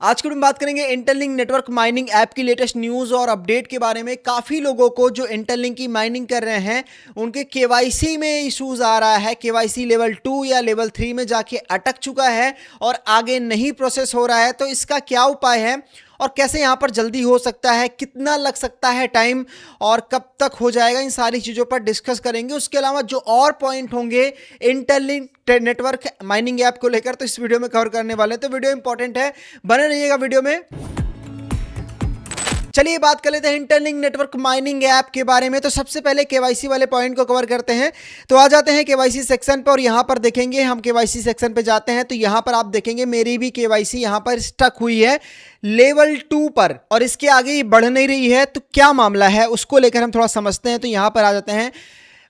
आज की वीडियो में बात करेंगे इंटरलिंक नेटवर्क माइनिंग ऐप की लेटेस्ट न्यूज़ और अपडेट के बारे में। काफ़ी लोगों को जो इंटरलिंक की माइनिंग कर रहे हैं उनके केवाईसी में इश्यूज आ रहा है। केवाईसी लेवल 2 या लेवल 3 में जाके अटक चुका है और आगे नहीं प्रोसेस हो रहा है। तो इसका क्या उपाय है और कैसे यहाँ पर जल्दी हो सकता है, कितना लग सकता है टाइम और कब तक हो जाएगा, इन सारी चीज़ों पर डिस्कस करेंगे। उसके अलावा जो और पॉइंट होंगे इंटरलिंक नेटवर्क माइनिंग ऐप को लेकर तो इस वीडियो में कवर करने वाले हैं। तो वीडियो इंपॉर्टेंट है, बने रहिएगा वीडियो में। चलिए बात कर लेते हैं इंटरलिंक नेटवर्क माइनिंग ऐप के बारे में। तो सबसे पहले केवाईसी वाले पॉइंट को कवर करते हैं। तो आ जाते हैं केवाईसी सेक्शन पर और यहां पर देखेंगे, हम केवाईसी सेक्शन पे जाते हैं तो यहां पर आप देखेंगे मेरी भी केवाईसी यहां पर स्टक हुई है लेवल 2 पर और इसके आगे ये बढ़ नहीं रही है। तो क्या मामला है उसको लेकर हम थोड़ा समझते हैं। तो यहां पर आ जाते हैं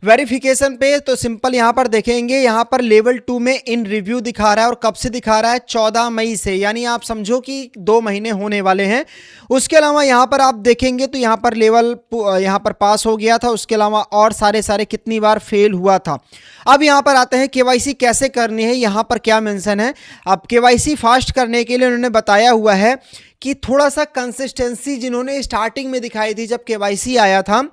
वेरिफिकेशन पे। तो सिंपल यहां पर देखेंगे, यहां पर लेवल 2 में इन रिव्यू दिखा रहा है और कब से दिखा रहा है, 14 मई से, यानी आप समझो कि 2 महीने होने वाले हैं। उसके अलावा यहां पर आप देखेंगे तो यहां पर लेवल यहां पर पास हो गया था। उसके अलावा और सारे कितनी बार फेल हुआ था। अब यहां पर आते हैं केवाईसी कैसे करनी है। यहां पर क्या मेंशन है, अब केवाईसी फास्ट करने के लिए उन्होंने बताया हुआ है कि थोड़ा सा कंसिस्टेंसी जिन्होंने स्टार्टिंग में दिखाई थी जब केवाईसी आया था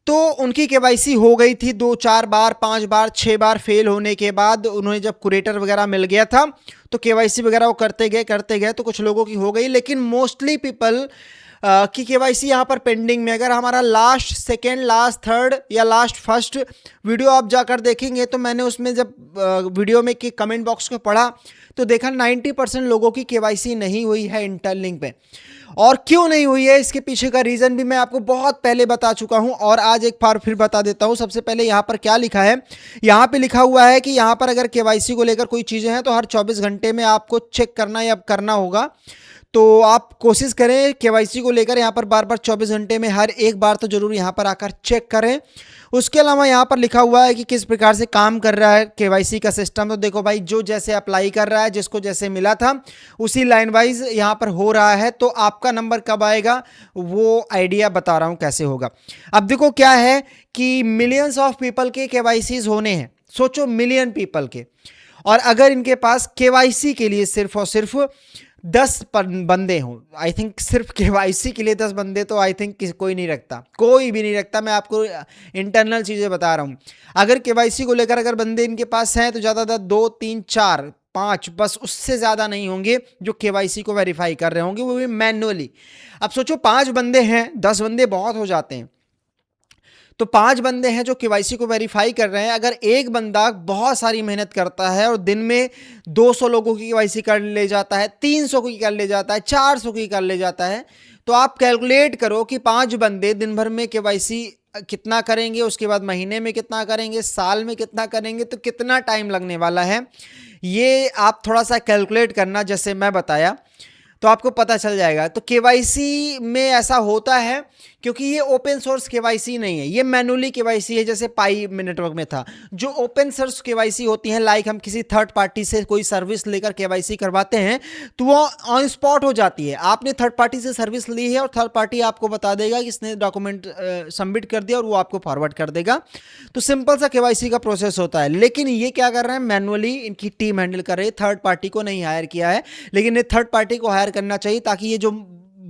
तो उनकी केवाईसी हो गई थी 2-4 बार, 5 बार, 6 बार फेल होने के बाद उन्हें जब कुरेटर वगैरह मिल गया था तो केवाईसी वगैरह वो करते गए तो कुछ लोगों की हो गई। लेकिन मोस्टली पीपल की केवाईसी यहाँ पर पेंडिंग में। अगर हमारा लास्ट सेकेंड, लास्ट थर्ड या लास्ट फर्स्ट वीडियो आप जाकर देखेंगे तो मैंने उसमें जब वीडियो में कि कमेंट बॉक्स को पढ़ा तो देखा 90% लोगों की केवाईसी नहीं हुई है इंटरलिंक पे। और क्यों नहीं हुई है इसके पीछे का रीज़न भी मैं आपको बहुत पहले बता चुका हूं और आज एक बार फिर बता देता हूं। सबसे पहले यहां पर क्या लिखा है, यहां पे लिखा हुआ है कि यहां पर अगर केवाईसी को लेकर कोई चीज़ें हैं तो हर 24 घंटे में आपको चेक करना या करना होगा। तो आप कोशिश करें केवाईसी को लेकर यहाँ पर बार बार 24 घंटे में हर एक बार तो जरूर यहाँ पर आकर चेक करें। उसके अलावा यहाँ पर लिखा हुआ है कि किस प्रकार से काम कर रहा है केवाईसी का सिस्टम। तो देखो भाई, जो जैसे अप्लाई कर रहा है, जिसको जैसे मिला था उसी लाइन वाइज यहाँ पर हो रहा है। तो आपका नंबर कब आएगा वो आइडिया बता रहा हूँ कैसे होगा। अब देखो क्या है कि मिलियंस ऑफ पीपल के केवाईसीज होने हैं, सोचो मिलियन पीपल के, और अगर इनके पास केवाईसी के लिए सिर्फ और सिर्फ 10 बंदे हों, आई थिंक सिर्फ केवाईसी के लिए 10 बंदे तो आई थिंक कोई नहीं रखता, कोई भी नहीं रखता। मैं आपको इंटरनल चीज़ें बता रहा हूँ। अगर केवाईसी को लेकर अगर बंदे इनके पास हैं तो ज़्यादा 2, 3, 4, 5, बस उससे ज़्यादा नहीं होंगे जो केवाईसी को वेरीफाई कर रहे होंगे, वो भी मैनुअली। अब सोचो 5 बंदे हैं, 10 बंदे बहुत हो जाते हैं। तो 5 बंदे हैं जो केवाईसी को वेरीफाई कर रहे हैं। अगर एक बंदा बहुत सारी मेहनत करता है और दिन में 200 लोगों की केवाईसी कर ले जाता है, 300 की कर ले जाता है, 400 की कर ले जाता है, तो आप कैलकुलेट करो कि 5 बंदे दिन भर में केवाईसी कितना करेंगे, उसके बाद महीने में कितना करेंगे, साल में कितना करेंगे, तो कितना टाइम लगने वाला है ये आप थोड़ा सा कैलकुलेट करना जैसे मैं बताया तो आपको पता चल जाएगा। तो केवाईसी में ऐसा होता है क्योंकि ये ओपन सोर्स केवाईसी नहीं है, ये मैनुअली केवाईसी है जैसे पाई नेटवर्क में था। जो ओपन सोर्स केवाईसी होती है, लाइक हम किसी थर्ड पार्टी से कोई सर्विस लेकर केवाईसी करवाते हैं तो वो ऑन स्पॉट हो जाती है। आपने थर्ड पार्टी से सर्विस ली है और थर्ड पार्टी आपको बता देगा कि इसने डॉक्यूमेंट सबमिट कर दिया और वो आपको फॉरवर्ड कर देगा। तो सिंपल सा केवाईसी का प्रोसेस होता है। लेकिन ये क्या कर रहे हैं, मैनुअली इनकी टीम हैंडल कर रही है, थर्ड पार्टी को नहीं हायर किया है। लेकिन ये थर्ड पार्टी को हायर करना चाहिए ताकि ये जो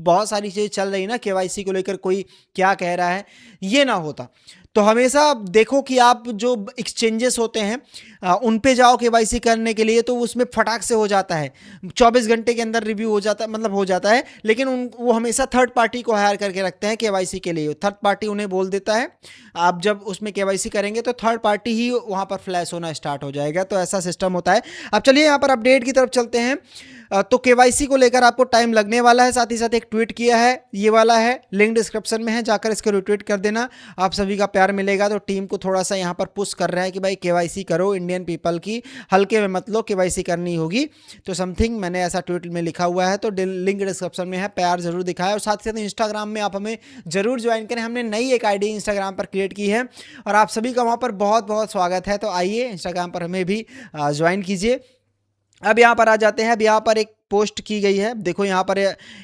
बहुत सारी चीज़ें चल रही ना केवाईसी को लेकर, कोई क्या कह रहा है, ये ना होता। तो हमेशा देखो कि आप जो एक्सचेंजेस होते हैं उन पे जाओ केवाईसी करने के लिए, तो उसमें फटाक से हो जाता है, 24 घंटे के अंदर रिव्यू हो जाता है, मतलब हो जाता है। लेकिन वो हमेशा थर्ड पार्टी को हायर करके रखते हैं केवाईसी के लिए। थर्ड पार्टी उन्हें बोल देता है आप जब उसमें केवाईसी करेंगे तो थर्ड पार्टी ही वहाँ पर फ्लैश होना स्टार्ट हो जाएगा। तो ऐसा सिस्टम होता है। अब चलिए यहाँ पर अपडेट की तरफ चलते हैं। तो केवाईसी को लेकर आपको टाइम लगने वाला है। साथ ही साथ एक ट्वीट किया है, ये वाला है, लिंक डिस्क्रिप्शन में है, जाकर इसको रिट्वीट कर देना। आप सभी का प्यार मिलेगा। तो टीम को थोड़ा सा यहाँ पर पुश कर रहे हैं कि भाई केवाईसी करो, इंडियन पीपल की हल्के में मत लो, केवाईसी करनी होगी। तो समथिंग मैंने ऐसा ट्वीट में लिखा हुआ है, तो लिंक डिस्क्रिप्शन में है, प्यार जरूर दिखाएं। और साथ ही साथ इंस्टाग्राम में आप हमें जरूर ज्वाइन करें। हमने नई एक आईडी इंस्टाग्राम पर क्रिएट की है और आप सभी का वहाँ पर बहुत बहुत स्वागत है। तो आइए इंस्टाग्राम पर हमें भी ज्वाइन कीजिए। अब यहाँ पर आ जाते हैं। अब यहाँ पर एक पोस्ट की गई है, देखो यहाँ पर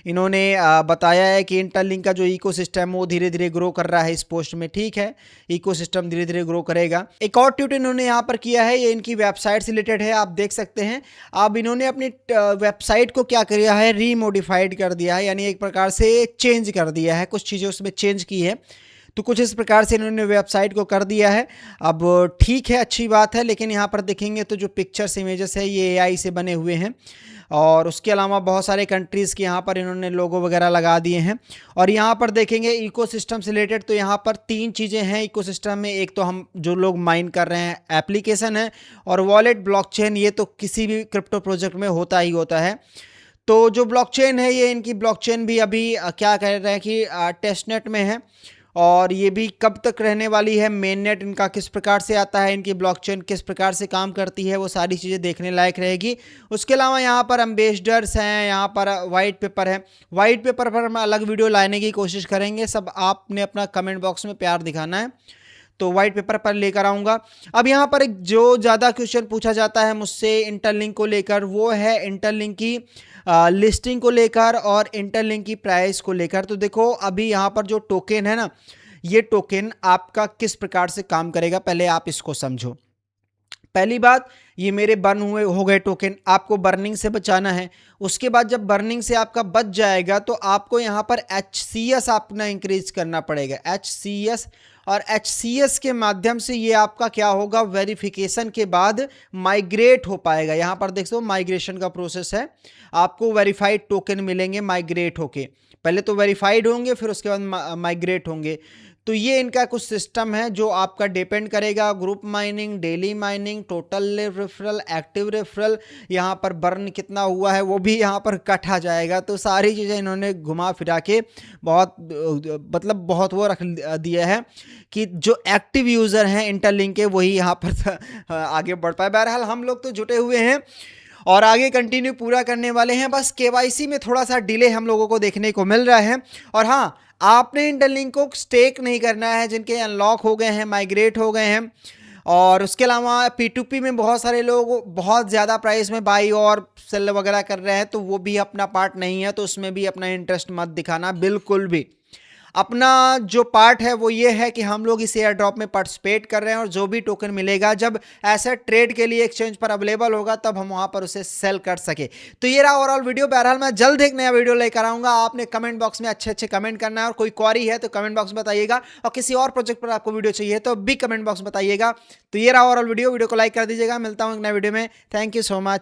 इन्होंने बताया है कि इंटरलिंक का जो इकोसिस्टम वो धीरे धीरे ग्रो कर रहा है इस पोस्ट में। ठीक है, इकोसिस्टम धीरे धीरे ग्रो करेगा। एक और ट्वीट इन्होंने यहाँ पर किया है, ये इनकी वेबसाइट से रिलेटेड है, आप देख सकते हैं। अब इन्होंने अपनी वेबसाइट को क्या किया है, रीमोडिफाइड कर दिया है, यानी एक प्रकार से चेंज कर दिया है, कुछ चीज़ें उसमें चेंज की है। तो कुछ इस प्रकार से इन्होंने वेबसाइट को कर दिया है। अब ठीक है, अच्छी बात है, लेकिन यहाँ पर देखेंगे तो जो पिक्चर्स इमेजेस है ये एआई से बने हुए हैं, और उसके अलावा बहुत सारे कंट्रीज़ के यहाँ पर इन्होंने लोगो वगैरह लगा दिए हैं। और यहाँ पर देखेंगे इकोसिस्टम से रिलेटेड, तो यहाँ पर 3 चीज़ें हैं इकोसिस्टम में। एक तो हम जो लोग माइन कर रहे हैं एप्लीकेशन है, और वॉलेट ब्लॉकचेन, ये तो किसी भी क्रिप्टो प्रोजेक्ट में होता ही होता है। तो जो ब्लॉकचेन है, ये इनकी ब्लॉकचेन भी अभी क्या कह रहे हैं कि टेस्टनेट में है, और ये भी कब तक रहने वाली है, मेन नेट इनका किस प्रकार से आता है, इनकी ब्लॉकचेन किस प्रकार से काम करती है, वो सारी चीज़ें देखने लायक रहेगी। उसके अलावा यहाँ पर एम्बेसडर्स हैं, यहाँ पर वाइट पेपर है। वाइट पेपर पर हम अलग वीडियो लाने की कोशिश करेंगे, सब आपने अपना कमेंट बॉक्स में प्यार दिखाना है, तो वाइट पेपर पर लेकर आऊँगा। अब यहाँ पर एक जो ज़्यादा क्वेश्चन पूछा जाता है मुझसे इंटरलिंक को लेकर, वो है इंटरलिंक की लिस्टिंग को लेकर और इंटरलिंक की प्राइस को लेकर। तो देखो अभी यहाँ पर जो टोकन है ना, ये टोकन आपका किस प्रकार से काम करेगा, पहले आप इसको समझो। पहली बात, ये मेरे बर्न हुए हो गए टोकन, आपको बर्निंग से बचाना है। उसके बाद जब बर्निंग से आपका बच जाएगा तो आपको यहाँ पर HCS अपना इंक्रीज करना पड़ेगा, HCS। और HCS के माध्यम से ये आपका क्या होगा, वेरिफिकेशन के बाद माइग्रेट हो पाएगा। यहाँ पर देख सो माइग्रेशन का प्रोसेस है, आपको वेरीफाइड टोकन मिलेंगे माइग्रेट होके। पहले तो वेरीफाइड होंगे, फिर उसके बाद माइग्रेट होंगे। तो ये इनका कुछ सिस्टम है जो आपका डिपेंड करेगा, group mining, daily mining, total referral, active referral, यहाँ पर बर्न कितना हुआ है वो भी यहाँ पर कट आ जाएगा। तो सारी चीज़ें इन्होंने घुमा फिरा के बहुत मतलब बहुत वो रख दिया है कि जो एक्टिव यूज़र हैं इंटरलिंक के वही यहाँ पर आगे बढ़ पाए। बहरहाल हम लोग तो जुटे हुए हैं और आगे कंटिन्यू पूरा करने वाले हैं, बस केवाईसी में थोड़ा सा डिले हम लोगों को देखने को मिल रहा है। और हाँ, आपने इंटरलिंक को स्टेक नहीं करना है, जिनके अनलॉक हो गए हैं, माइग्रेट हो गए हैं। और उसके अलावा P2P में बहुत सारे लोग बहुत ज़्यादा प्राइस में बाई और सेल वगैरह कर रहे हैं, तो वो भी अपना पार्ट नहीं है, तो उसमें भी अपना इंटरेस्ट मत दिखाना बिल्कुल भी। अपना जो पार्ट है वो ये है कि हम लोग इस एयर ड्रॉप में पार्टिसिपेट कर रहे हैं, और जो भी टोकन मिलेगा जब ऐसे ट्रेड के लिए एक्सचेंज पर अवेलेबल होगा तब हम वहां पर उसे सेल कर सके। तो ये रहा ओवरऑल वीडियो। बहरहाल मैं जल्द एक नया वीडियो लेकर आऊंगा। आपने कमेंट बॉक्स में अच्छे अच्छे कमेंट करना है, और कोई क्वेरी है तो कमेंट बॉक्स में बताइएगा, और किसी और प्रोजेक्ट पर आपको वीडियो चाहिए तो भी कमेंट बॉक्स में बताइएगा। तो ये रहा ओवरऑल वीडियो को लाइक कर दीजिएगा। मिलता हूँ एक नए वीडियो में। Thank you so much.